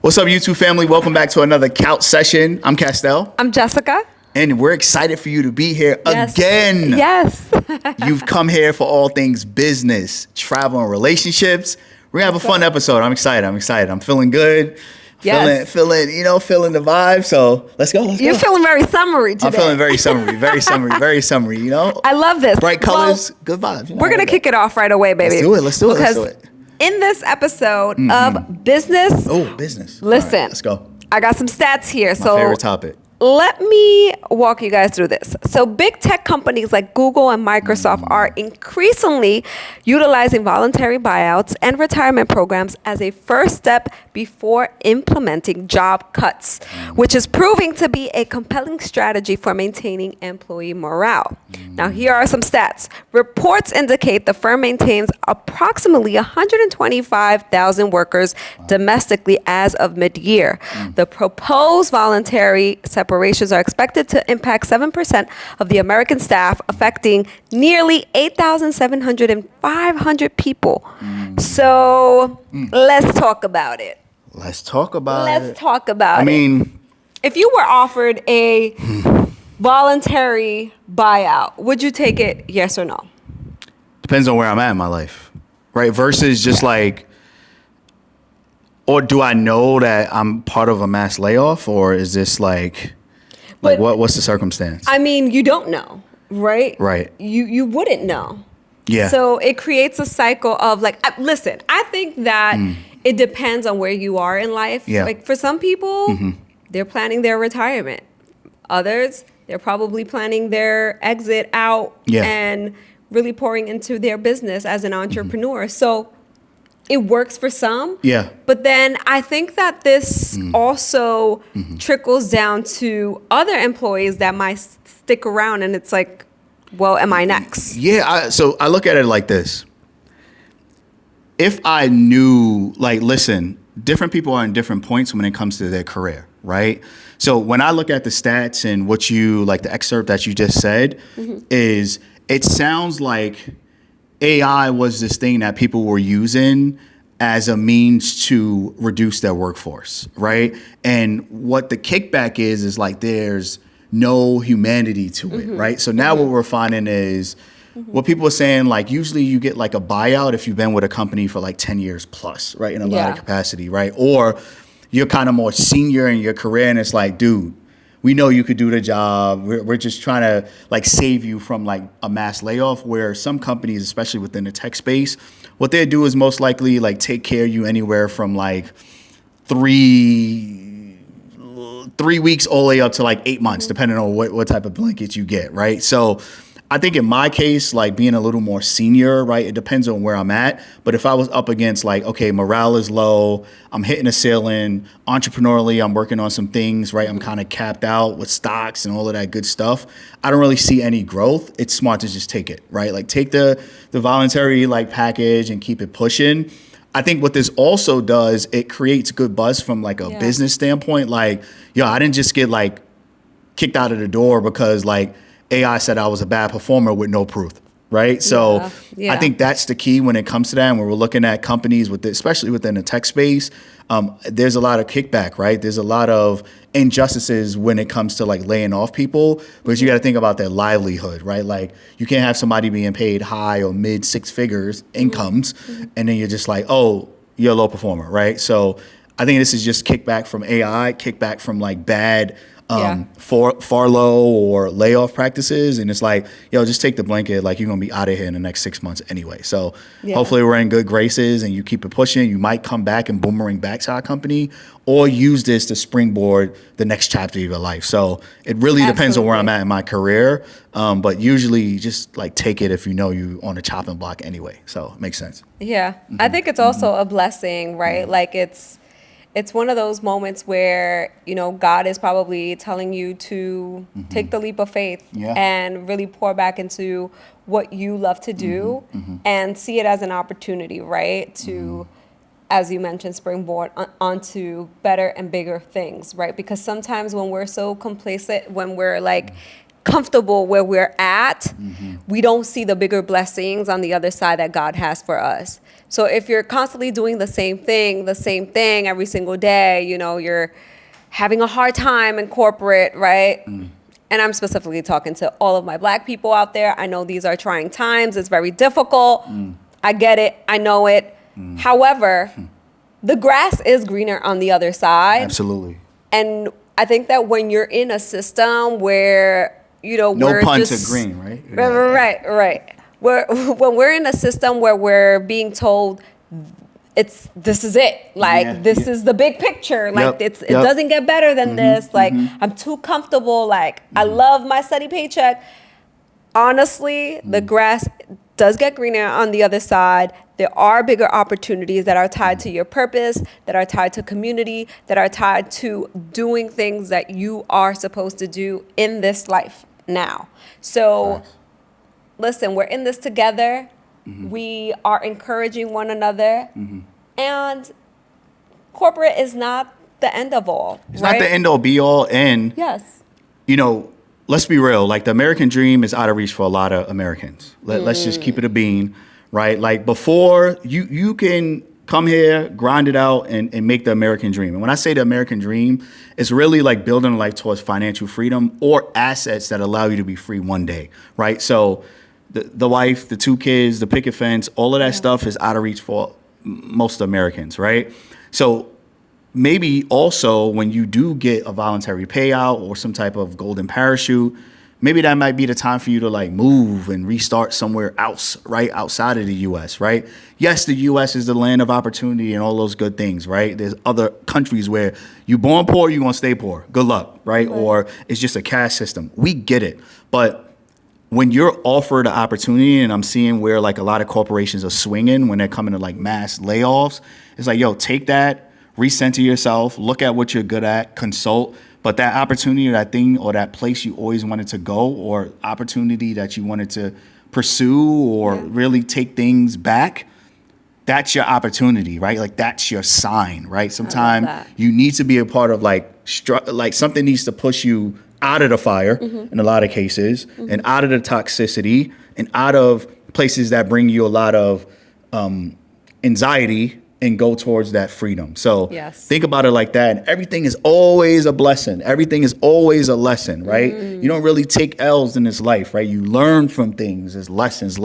What's up, YouTube family? Welcome back to another couch session. I'm Castell. I'm Jessica. And we're excited for you to be here again. Yes. You've come here for all things business, travel, and relationships. We're going to have a fun episode. I'm excited. I'm feeling good. Yes. Feeling the vibe. So let's go. You're feeling very summery today. I'm feeling very summery, you know? I love this. Bright colors, good vibes. We're going to kick it off right away, baby. Let's do it. In this episode of business. Oh, business. Listen. All right, let's go. I got some stats here. My favorite topic. Let me walk you guys through this. So big tech companies like Google and Microsoft are increasingly utilizing voluntary buyouts and retirement programs as a first step before implementing job cuts, which is proving to be a compelling strategy for maintaining employee morale. Now, here are some stats. Reports indicate the firm maintains approximately 125,000 workers domestically as of mid-year. The proposed voluntary separations are expected to impact 7% of the American staff, affecting nearly 8,700 and 500 people. So let's talk about it. Let's talk about I mean, if you were offered a voluntary buyout, would you take it, yes or no? Depends on where I'm at in my life, right? Versus just like, or do I know that I'm part of a mass layoff, or is this like what's the circumstance? I mean, you don't know, right? Right. You wouldn't know. Yeah. So it creates a cycle of like, listen, I think that it depends on where you are in life. Yeah. Like for some people, they're planning their retirement. Others, they're probably planning their exit out and really pouring into their business as an entrepreneur. So it works for some. Yeah. But then I think that this also trickles down to other employees that might stick around, and it's like, well, am I next? Yeah. So I look at it like this. If I knew, like, listen, different people are in different points when it comes to their career, right? So when I look at the stats and what you, like the excerpt that you just said, is it sounds like AI was this thing that people were using as a means to reduce their workforce, right? And what the kickback is like there's no humanity to it, right? So now what we're finding is what people are saying, like usually you get like a buyout if you've been with a company for like 10 years plus, right? In a lot of capacity, right? Or you're kind of more senior in your career and it's like, dude, we know you could do the job. We're just trying to like save you from like a mass layoff, where some companies, especially within the tech space, what they do is most likely like take care of you anywhere from like 3 weeks all the way up to like 8 months, depending on what type of blanket you get, right? So I think in my case, like being a little more senior, right, it depends on where I'm at. But if I was up against like, okay, morale is low, I'm hitting a ceiling, entrepreneurially, I'm working on some things, right? I'm kind of capped out with stocks and all of that good stuff. I don't really see any growth. It's smart to just take it, right? Like take the voluntary like package and keep it pushing. I think what this also does, it creates good buzz from like a business standpoint. Like, yo, I didn't just get like kicked out of the door because like AI said I was a bad performer with no proof, right? So I think that's the key when it comes to that. And when we're looking at companies with, especially within the tech space, there's a lot of kickback, right? There's a lot of injustices when it comes to like laying off people, because you got to think about their livelihood, right? Like you can't have somebody being paid high or mid 6 figures incomes, and then you're just like, oh, you're a low performer, right? So I think this is just kickback from AI, kickback from like bad furlough or layoff practices, and it's like, yo, just take the blanket, like you're gonna be out of here in the next 6 months anyway. So hopefully we're in good graces and you keep it pushing. You might come back and boomerang back to our company, or use this to springboard the next chapter of your life. So it really depends on where I'm at in my career, but usually just like take it if you know you on a chopping block anyway. So it makes sense. I think it's also a blessing, right? Like it's one of those moments where, you know, God is probably telling you to take the leap of faith and really pour back into what you love to do and see it as an opportunity, right? To, as you mentioned, springboard onto better and bigger things, right? Because sometimes when we're so complacent, when we're like comfortable where we're at, we don't see the bigger blessings on the other side that God has for us. So if you're constantly doing the same thing every single day, you know, you're having a hard time in corporate, right? And I'm specifically talking to all of my Black people out there. I know these are trying times. It's very difficult. I get it. I know it. However, the grass is greener on the other side. Absolutely. And I think that when you're in a system where, you know, No we're pun just, to green, right? Right. When we're in a system where we're being told this is it, like this is the big picture, like it doesn't get better than this, like I'm too comfortable, like I love my steady paycheck. Honestly, the grass does get greener on the other side. There are bigger opportunities that are tied to your purpose, that are tied to community, that are tied to doing things that you are supposed to do in this life now. So listen, we're in this together. We are encouraging one another. And corporate is not the end of all. It's not the end all be all. And, you know, let's be real. Like, the American dream is out of reach for a lot of Americans. Let's just keep it a bean, right? Like, before, you can come here, grind it out, and make the American dream. And when I say the American dream, it's really like building a life towards financial freedom or assets that allow you to be free one day, right? So the wife, the 2 kids, the picket fence, all of that stuff is out of reach for most Americans, right? So maybe also when you do get a voluntary payout or some type of golden parachute, maybe that might be the time for you to like move and restart somewhere else, right? Outside of the U.S., right? Yes, the U.S. is the land of opportunity and all those good things, right? There's other countries where you're born poor, you're going to stay poor. Good luck, right? Or it's just a caste system. We get it. But when you're offered an opportunity, and I'm seeing where like a lot of corporations are swinging when they're coming to like mass layoffs, it's like, yo, take that, recenter yourself, look at what you're good at, consult. But that opportunity or that thing or that place you always wanted to go or opportunity that you wanted to pursue or really take things back, that's your opportunity, right? Like, that's your sign, right? Sometimes you need to be a part of like something needs to push you out of the fire in a lot of cases and out of the toxicity and out of places that bring you a lot of anxiety and go towards that freedom. So think about it like that. And everything is always a blessing. Everything is always a lesson, right? You don't really take L's in this life, right? You learn from things as lessons.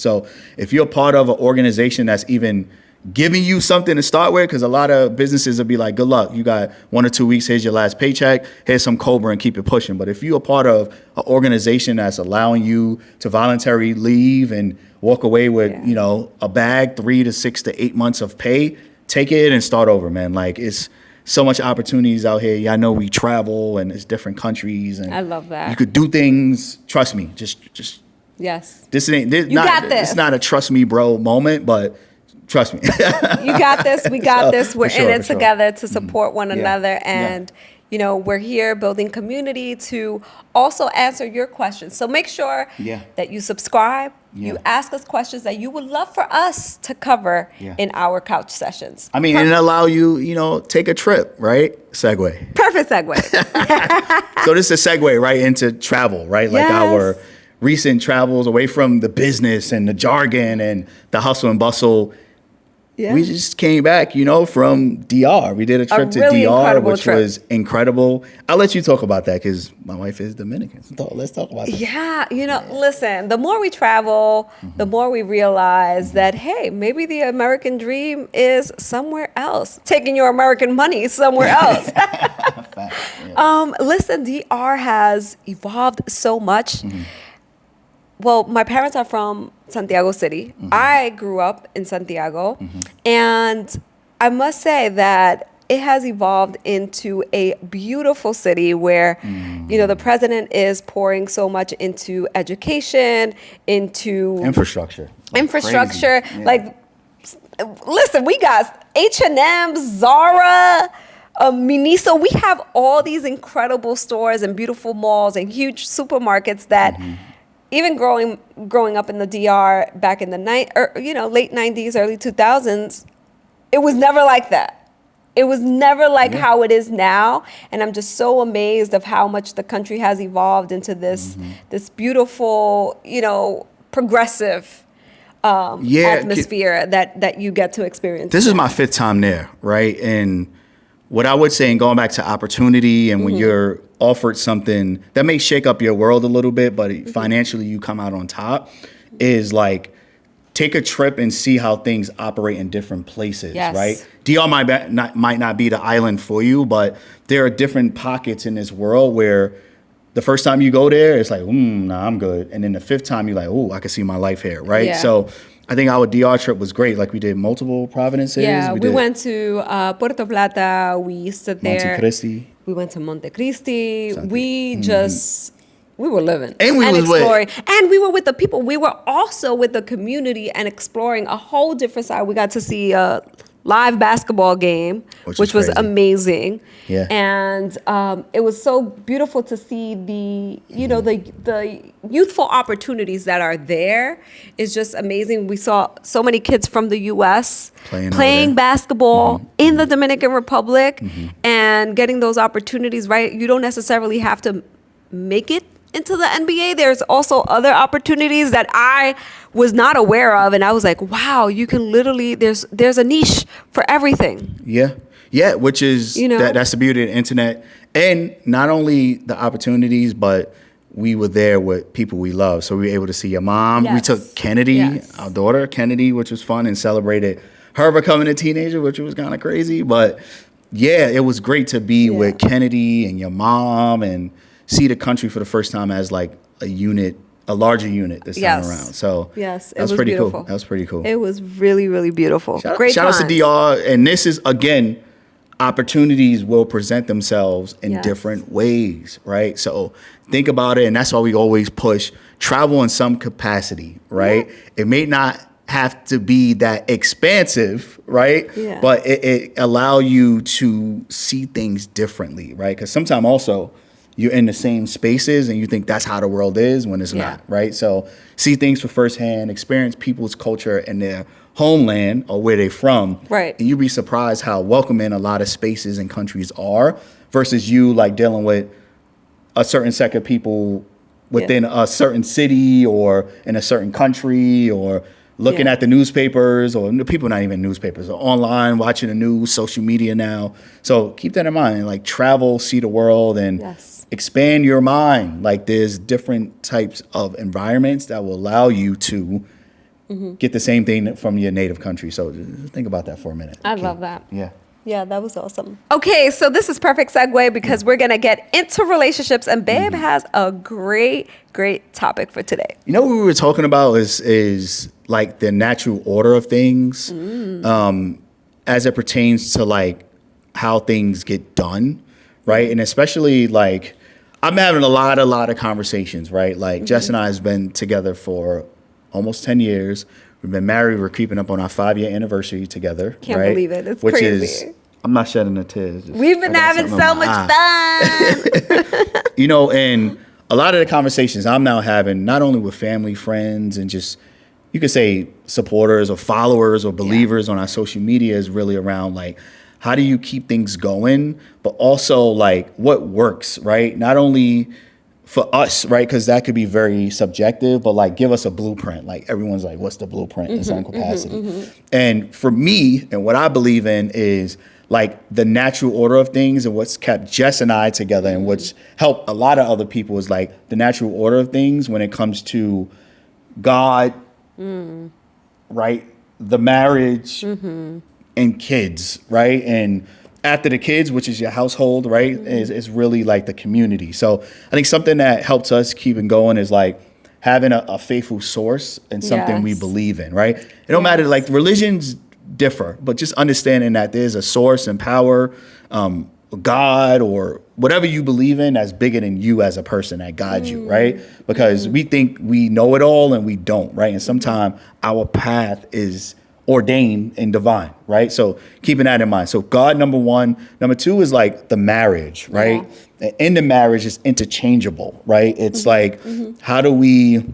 So if you're part of an organization that's even giving you something to start with, because a lot of businesses will be like, good luck, you got 1 or 2 weeks, here's your last paycheck, here's some Cobra and keep it pushing. But if you're a part of an organization that's allowing you to voluntarily leave and walk away with, you know, a bag, 3 to 6 to 8 months of pay, take it and start over, man. Like, it's so much opportunities out here. Yeah, I know we travel and it's different countries and I love that. You could do things, trust me, just this it's not a trust me bro moment, but trust me. You got this. We got this. We're in it together to support one another. And, you know, we're here building community to also answer your questions. So make sure that you subscribe. You ask us questions that you would love for us to cover in our couch sessions. I mean, and allow you, you know, take a trip, right? Segue. Perfect segue. So this is a segue right into travel, right? Like our recent travels away from the business and the jargon and the hustle and bustle. We just came back, you know, from DR. We did a trip to DR, which was incredible. I'll let you talk about that because my wife is Dominican. So let's talk about that. Yeah, you know, listen, the more we travel, the more we realize that, hey, maybe the American dream is somewhere else, taking your American money somewhere else. Listen, DR has evolved so much. Well, my parents are from Santiago City. I grew up in Santiago. And I must say that it has evolved into a beautiful city where, you know, the president is pouring so much into education, into infrastructure. Like, listen, we got H&M, Zara, Miniso. We have all these incredible stores and beautiful malls and huge supermarkets that even growing up in the DR back in the late 90s, early 2000s, it was never like that. it was never like how it is now. And I'm just so amazed of how much the country has evolved into this this beautiful, progressive atmosphere that you get to experience. This is my 5th time there, right? And what I would say, and going back to opportunity, and when you're offered something that may shake up your world a little bit, but financially you come out on top, is like, take a trip and see how things operate in different places, right? DR might not be the island for you, but there are different pockets in this world where the first time you go there, it's like, nah, I'm good. And then the 5th time, you're like, I can see my life here, right? Yeah. So I think our DR trip was great. Like, we did multiple provinces. Yeah, we went to Puerto Plata. We stood there. Montecristi. We went to Montecristi. We were living and exploring. And we were with the people. We were also with the community and exploring a whole different side. We got to see a live basketball game, which was amazing. Yeah. And it was so beautiful to see the youthful opportunities that are there. Is just amazing. We saw so many kids from the U.S. playing basketball in the Dominican Republic and getting those opportunities, right? You don't necessarily have to make it into the NBA. There's also other opportunities that I was not aware of, and I was like, wow, you can literally, there's a niche for everything. Yeah, which is, that's the beauty of the internet. And not only the opportunities, but we were there with people we love. So we were able to see your mom. Yes. We took Kennedy, our daughter, Kennedy, which was fun, and celebrated her becoming a teenager, which was kind of crazy. But yeah, it was great to be with Kennedy and your mom and see the country for the first time as like a unit, a larger unit this time around. So that was pretty cool. That was pretty cool. It was really, really beautiful. Shout out to DR. And this is, again, opportunities will present themselves in different ways, right? So think about it. And that's why we always push travel in some capacity, right? Yeah. It may not have to be that expansive, right? Yeah. But it allow you to see things differently, right? Because sometimes also, you're in the same spaces and you think that's how the world is when it's not, right? So see things for firsthand, experience people's culture and their homeland or where they're from. Right. And you'd be surprised how welcoming a lot of spaces and countries are versus you like dealing with a certain set of people within a certain city or in a certain country or looking at the newspapers or people not even newspapers or online, watching the news, social media now. So keep that in mind. Like travel, see the world and expand your mind. Like there's different types of environments that will allow you to get the same thing from your native country. So just think about that for a minute. I love that. Yeah. Yeah, that was awesome. Okay, so this is perfect segue because we're going to get into relationships and Babe has a great topic for today. You know what we were talking about is like the natural order of things as it pertains to like how things get done, right? And especially like I'm having a lot of conversations, right? Like Jess and I has been together for almost 10 years. We've been married. We're creeping up on our 5-year anniversary together. Can't believe it. It's crazy. I'm not shedding a tear. We've been having so much fun. You know, and a lot of the conversations I'm now having, not only with family, friends, and just, you could say supporters or followers or believers on our social media is really around like, how do you keep things going? But also like what works, right? Not only for us, right? Because that could be very subjective, but like give us a blueprint. Like everyone's like, what's the blueprint in some capacity? And for me, and what I believe in is like the natural order of things and what's kept Jess and I together and what's helped a lot of other people is like the natural order of things when it comes to God, right? The marriage and kids, right? And after the kids, which is your household, right, is really like the community. So I think something that helps us keep it going is like having a faithful source and something we believe in, right? It don't matter, like religions differ, but just understanding that there's a source and power, God or whatever you believe in that's bigger than you as a person that guides you, right? Because we think we know it all and we don't, right? And sometimes our path is ordained and divine, right? So keeping that in mind. So God, number one. Number two is like the marriage, right? In the marriage is interchangeable, right? It's like, how do we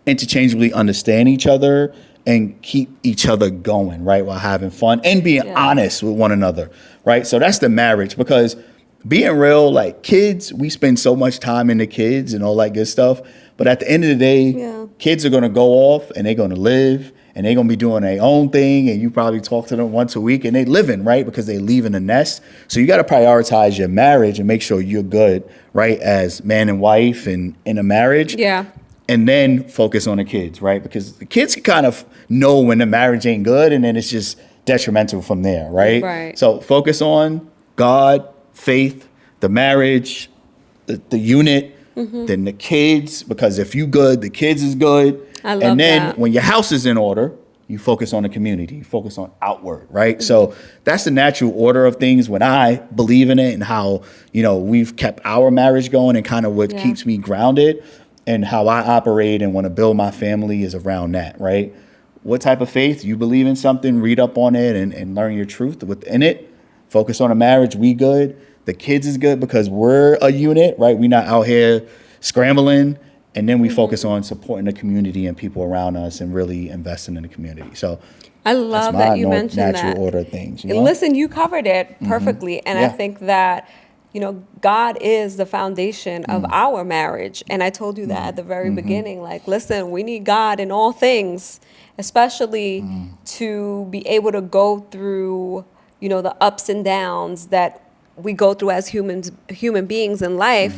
interchangeably understand each other and keep each other going, right, while having fun and being honest with one another, right? So that's the marriage, because being real, like kids, we spend so much time in the kids and all that good stuff. But at the end of the day, kids are going to go off and they're going to live and they're going to be doing their own thing. And you probably talk to them once a week and they living, right? Because they leaving the nest. So you got to prioritize your marriage and make sure you're good, right? As man and wife and in a marriage. Yeah. And then focus on the kids, right? Because the kids can kind of know when the marriage ain't good and then it's just detrimental from there, right? Right. So focus on God, faith, the marriage, the unit, then the kids, because if you good, the kids is good. I love and then that. when your house is in order, you focus on the community, you focus on outward, right? So that's the natural order of things when I believe in it and how, we've kept our marriage going and kind of what keeps me grounded and how I operate and want to build my family is around that, right? What type of faith? You believe in something, read up on it and learn your truth within it. Focus on a marriage, we good. The kids is good because we're a unit, right? We're not out here scrambling. And then we focus on supporting the community and people around us and really investing in the community. So I love that you mentioned that. Natural order of things. Listen, you covered it perfectly. And I think that, God is the foundation of our marriage. And I told you that at the very beginning. Like, listen, we need God in all things, especially to be able to go through, the ups and downs that we go through as human beings in life.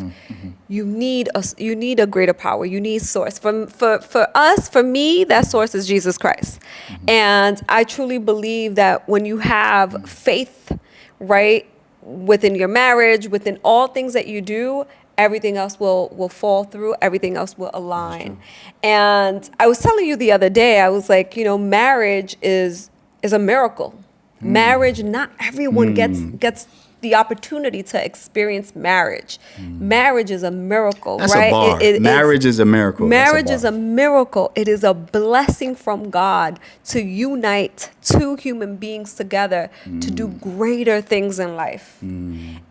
You need a greater power. You need source. For me, that source is Jesus Christ. And I truly believe that when you have faith, right, within your marriage, within all things that you do, everything else will fall through, everything else will align. And I was telling you the other day, I was like, marriage is a miracle. Marriage, not everyone gets the opportunity to experience marriage. Marriage is a miracle, That's right? a bar. Marriage is a miracle. Marriage is a miracle. It is a blessing from God to unite two human beings together to do greater things in life.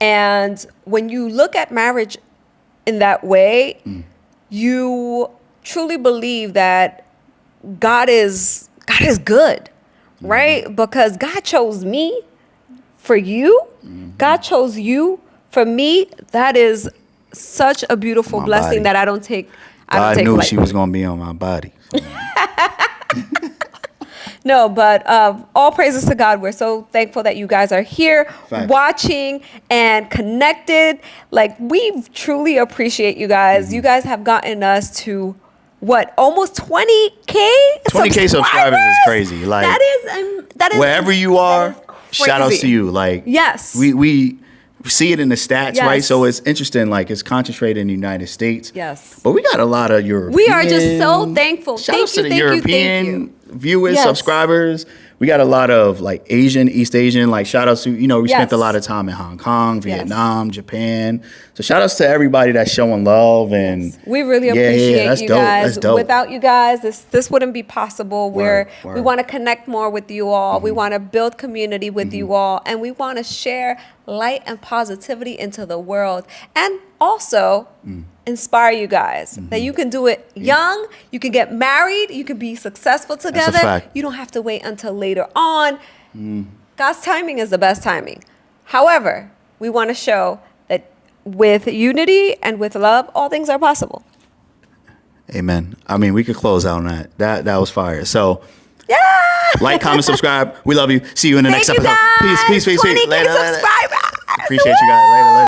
And when you look at marriage in that way, you truly believe that God is good, right? Because God chose me for you. God chose you for me. That is such a beautiful blessing that I don't take. God knew lightly. she was going to be on my body. No, but all praises to God. We're so thankful that you guys are here watching and connected. Like, we truly appreciate you guys. You guys have gotten us to almost 20K 20K subscribers is crazy. Like, that is wherever you are, shout outs to you. Like, yes, we see it in the stats, yes. right? So it's interesting. Like, it's concentrated in the United States. Yes, but we got a lot of European. We are just so thankful. Shout outs to the European viewers, yes. subscribers. We got a lot of like Asian, East Asian, like shout outs to, we spent a lot of time in Hong Kong, Vietnam, Japan. So shout outs to everybody that's showing love. And we really appreciate you guys. That's dope. Without you guys, this wouldn't be possible. We want to connect more with you all. We want to build community with you all. And we want to share light and positivity into the world. And also inspire you guys that you can do it young, you can get married, you can be successful together. That's a fact. You don't have to wait until later on. God's timing is the best timing. However, we want to show that with unity and with love, all things are possible. Amen. I mean, we could close out on that. That was fire. So yeah. Like, comment, subscribe. We love you. See you in the next episode. Guys. Peace. 20K Later. subscribers. Appreciate you guys. Later.